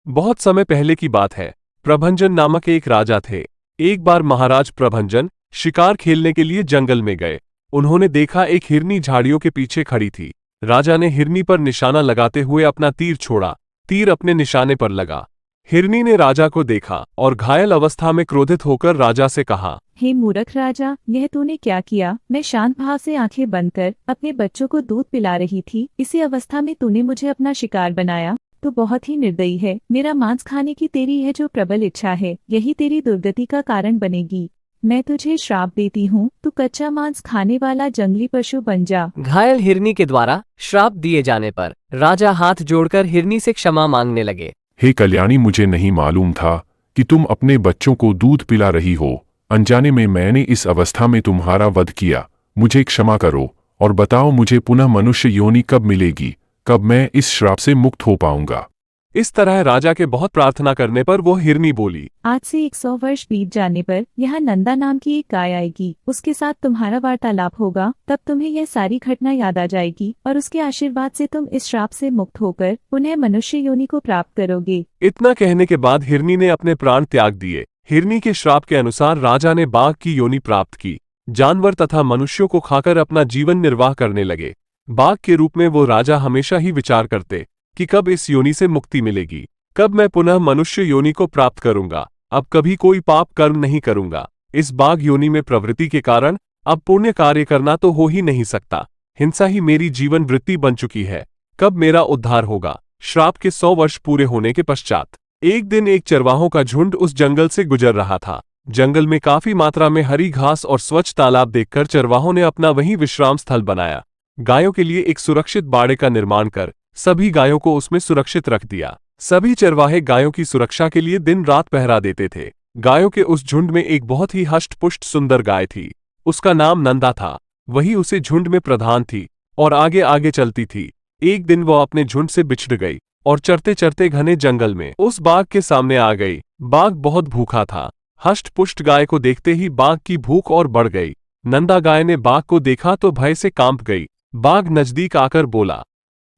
बहुत समय पहले की बात है। प्रभंजन नामक एक राजा थे। एक बार महाराज प्रभंजन शिकार खेलने के लिए जंगल में गए। उन्होंने देखा एक हिरनी झाड़ियों के पीछे खड़ी थी। राजा ने हिरनी पर निशाना लगाते हुए अपना तीर छोड़ा। तीर अपने निशाने पर लगा। हिरनी ने राजा को देखा और घायल अवस्था में क्रोधित होकर राजा से कहा, हे मूर्ख राजा, यह तूने क्या किया? मैं शांत भाव से आंखें बंद कर अपने बच्चों को दूध पिला रही थी। इसी अवस्था में तूने मुझे अपना शिकार बनाया। तो बहुत ही निर्दयी है। मेरा मांस खाने की तेरी यह जो प्रबल इच्छा है, यही तेरी दुर्गति का कारण बनेगी। मैं तुझे श्राप देती हूँ, तू कच्चा मांस खाने वाला जंगली पशु बन जा। घायल हिरनी के द्वारा श्राप दिए जाने पर राजा हाथ जोड़कर हिरनी से क्षमा मांगने लगे। हे कल्याणी, मुझे नहीं मालूम था कि तुम अपने बच्चों को दूध पिला रही हो। अनजाने में मैंने इस अवस्था में तुम्हारा वध किया। मुझे क्षमा करो और बताओ मुझे पुनः मनुष्य योनि कब मिलेगी, कब मैं इस श्राप से मुक्त हो पाऊंगा। इस तरह राजा के बहुत प्रार्थना करने पर वो हिरनी बोली, आज से 100 वर्ष बीत जाने पर यहाँ नंदा नाम की एक गाय आएगी। उसके साथ तुम्हारा वार्तालाप होगा। तब तुम्हें यह सारी घटना याद आ जाएगी और उसके आशीर्वाद से तुम इस श्राप से मुक्त होकर पुनः मनुष्य योनि को प्राप्त करोगे। इतना कहने के बाद हिरनी ने अपने प्राण त्याग दिए। हिरनी के श्राप के अनुसार राजा ने बाघ की योनि प्राप्त की। जानवर तथा मनुष्यों को खाकर अपना जीवन निर्वाह करने लगे। बाघ के रूप में वो राजा हमेशा ही विचार करते कि कब इस योनि से मुक्ति मिलेगी, कब मैं पुनः मनुष्य योनि को प्राप्त करूंगा, अब कभी कोई पाप कर्म नहीं करूंगा। इस बाघ योनि में प्रवृत्ति के कारण अब पुण्य कार्य करना तो हो ही नहीं सकता। हिंसा ही मेरी जीवन वृत्ति बन चुकी है। कब मेरा उद्धार होगा? श्राप के 100 वर्ष पूरे होने के पश्चात एक दिन एक चरवाहों का झुंड उस जंगल से गुजर रहा था। जंगल में काफी मात्रा में हरी घास और स्वच्छ तालाब देखकर चरवाहों ने अपना वही विश्राम स्थल बनाया। गायों के लिए एक सुरक्षित बाड़े का निर्माण कर सभी गायों को उसमें सुरक्षित रख दिया। सभी चरवाहे गायों की सुरक्षा के लिए दिन रात पहरा देते थे। गायों के उस झुंड में एक बहुत ही हष्ट-पुष्ट सुंदर गाय थी। उसका नाम नंदा था। वही उसे झुंड में प्रधान थी और आगे आगे चलती थी। एक दिन वह अपने झुंड से बिछड़ गई और चरते चरते घने जंगल में उस बाघ के सामने आ गई। बाघ बहुत भूखा था। हष्ट-पुष्ट गाय को देखते ही बाघ की भूख और बढ़ गई। नंदा गाय ने बाघ को देखा तो भय से कांप गई। बाघ नजदीक आकर बोला,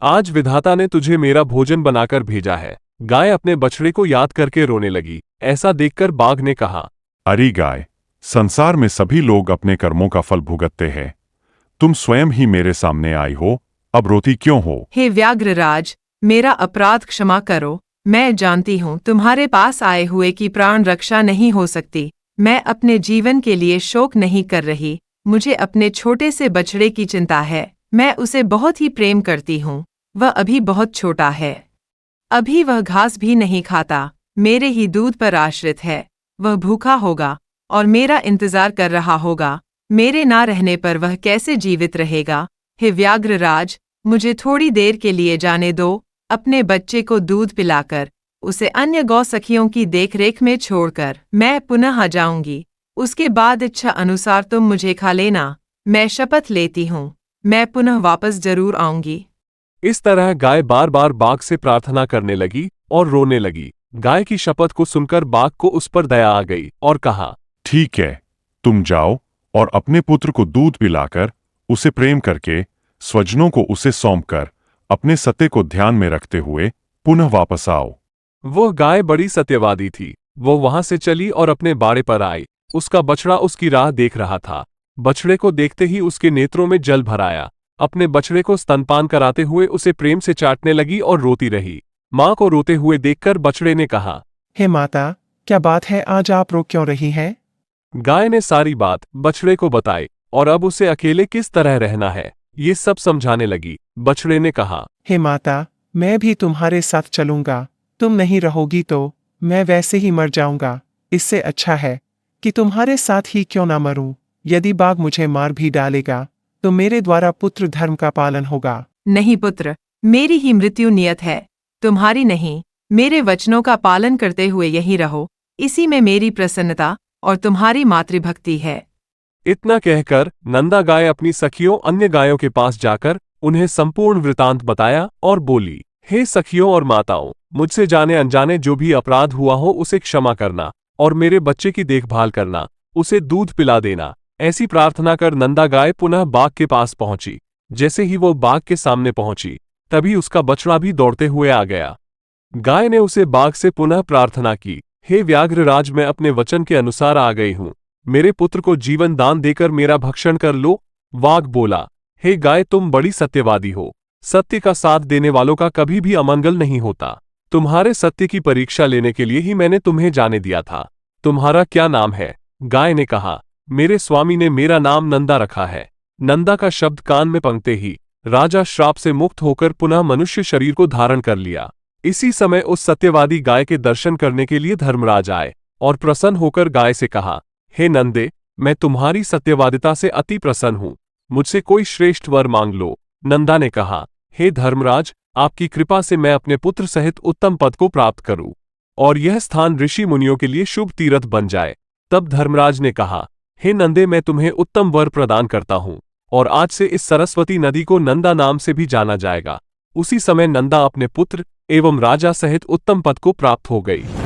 आज विधाता ने तुझे मेरा भोजन बनाकर भेजा है। गाय अपने बछड़े को याद करके रोने लगी। ऐसा देखकर बाघ ने कहा, अरे गाय, संसार में सभी लोग अपने कर्मों का फल भुगतते हैं। तुम स्वयं ही मेरे सामने आई हो, अब रोती क्यों हो? हे व्याघ्रराज, मेरा अपराध क्षमा करो। मैं जानती हूँ तुम्हारे पास आए हुए की प्राण रक्षा नहीं हो सकती। मैं अपने जीवन के लिए शोक नहीं कर रही। मुझे अपने छोटे से बछड़े की चिंता है। मैं उसे बहुत ही प्रेम करती हूँ। वह अभी बहुत छोटा है। अभी वह घास भी नहीं खाता। मेरे ही दूध पर आश्रित है। वह भूखा होगा और मेरा इंतजार कर रहा होगा। मेरे ना रहने पर वह कैसे जीवित रहेगा? हे व्याघ्रराज, मुझे थोड़ी देर के लिए जाने दो। अपने बच्चे को दूध पिलाकर उसे अन्य गौ सखियों की देखरेख में छोड़कर मैं पुनः आ जाऊंगी। उसके बाद इच्छा अनुसार तुम मुझे खा लेना। मैं शपथ लेती हूँ, मैं पुनः वापस जरूर आऊंगी। इस तरह गाय बार बार बाघ से प्रार्थना करने लगी और रोने लगी। गाय की शपथ को सुनकर बाघ को उस पर दया आ गई और कहा, ठीक है, तुम जाओ और अपने पुत्र को दूध पिलाकर उसे प्रेम करके स्वजनों को उसे सौंपकर अपने सत्य को ध्यान में रखते हुए पुनः वापस आओ। वह गाय बड़ी सत्यवादी थी। वो वहां से चली और अपने बाड़े पर आई। उसका बछड़ा उसकी राह देख रहा था। बछड़े को देखते ही उसके नेत्रों में जल भर आया। अपने बछड़े को स्तनपान कराते हुए उसे प्रेम से चाटने लगी और रोती रही। माँ को रोते हुए देखकर बछड़े ने कहा, हे माता, क्या बात है, आज आप रो क्यों रही हैं? गाय ने सारी बात बछड़े को बताई और अब उसे अकेले किस तरह रहना है ये सब समझाने लगी। बछड़े ने कहा, हे माता, मैं भी तुम्हारे साथ चलूंगा। तुम नहीं रहोगी तो मैं वैसे ही मर जाऊंगा। इससे अच्छा है कि तुम्हारे साथ ही क्यों ना मरूं। यदि बाघ मुझे मार भी डालेगा तो मेरे द्वारा पुत्र धर्म का पालन होगा। नहीं पुत्र, मेरी ही मृत्यु नियत है, तुम्हारी नहीं। मेरे वचनों का पालन करते हुए यहीं रहो। इसी में मेरी प्रसन्नता और तुम्हारी मातृभक्ति है। इतना कहकर नंदा गाय अपनी सखियों अन्य गायों के पास जाकर उन्हें संपूर्ण वृतांत बताया और बोली, हे सखियों और माताओं, मुझसे जाने अनजाने जो भी अपराध हुआ हो उसे क्षमा करना और मेरे बच्चे की देखभाल करना, उसे दूध पिला देना। ऐसी प्रार्थना कर नंदा गाय पुनः बाघ के पास पहुंची। जैसे ही वो बाघ के सामने पहुंची तभी उसका बछड़ा भी दौड़ते हुए आ गया। गाय ने उसे बाघ से पुनः प्रार्थना की, हे व्याघ्रराज, मैं अपने वचन के अनुसार आ गई हूं, मेरे पुत्र को जीवन दान देकर मेरा भक्षण कर लो। वाघ बोला, हे गाय, तुम बड़ी सत्यवादी हो, सत्य का साथ देने वालों का कभी भी अमंगल नहीं होता। तुम्हारे सत्य की परीक्षा लेने के लिए ही मैंने तुम्हें जाने दिया था। तुम्हारा क्या नाम है? गाय ने कहा, मेरे स्वामी ने मेरा नाम नंदा रखा है। नंदा का शब्द कान में पहुंचते ही राजा श्राप से मुक्त होकर पुनः मनुष्य शरीर को धारण कर लिया। इसी समय उस सत्यवादी गाय के दर्शन करने के लिए धर्मराज आए और प्रसन्न होकर गाय से कहा, हे नंदे, मैं तुम्हारी सत्यवादिता से अति प्रसन्न हूं, मुझसे कोई श्रेष्ठ वर मांग लो। नंदा ने कहा, हे धर्मराज, आपकी कृपा से मैं अपने पुत्र सहित उत्तम पद को प्राप्त करूं और यह स्थान ऋषि मुनियों के लिए शुभ तीर्थ बन जाए। तब धर्मराज ने कहा, हे नंदे, मैं तुम्हें उत्तम वर प्रदान करता हूं और आज से इस सरस्वती नदी को नंदा नाम से भी जाना जाएगा। उसी समय नंदा अपने पुत्र एवं राजा सहित उत्तम पद को प्राप्त हो गई।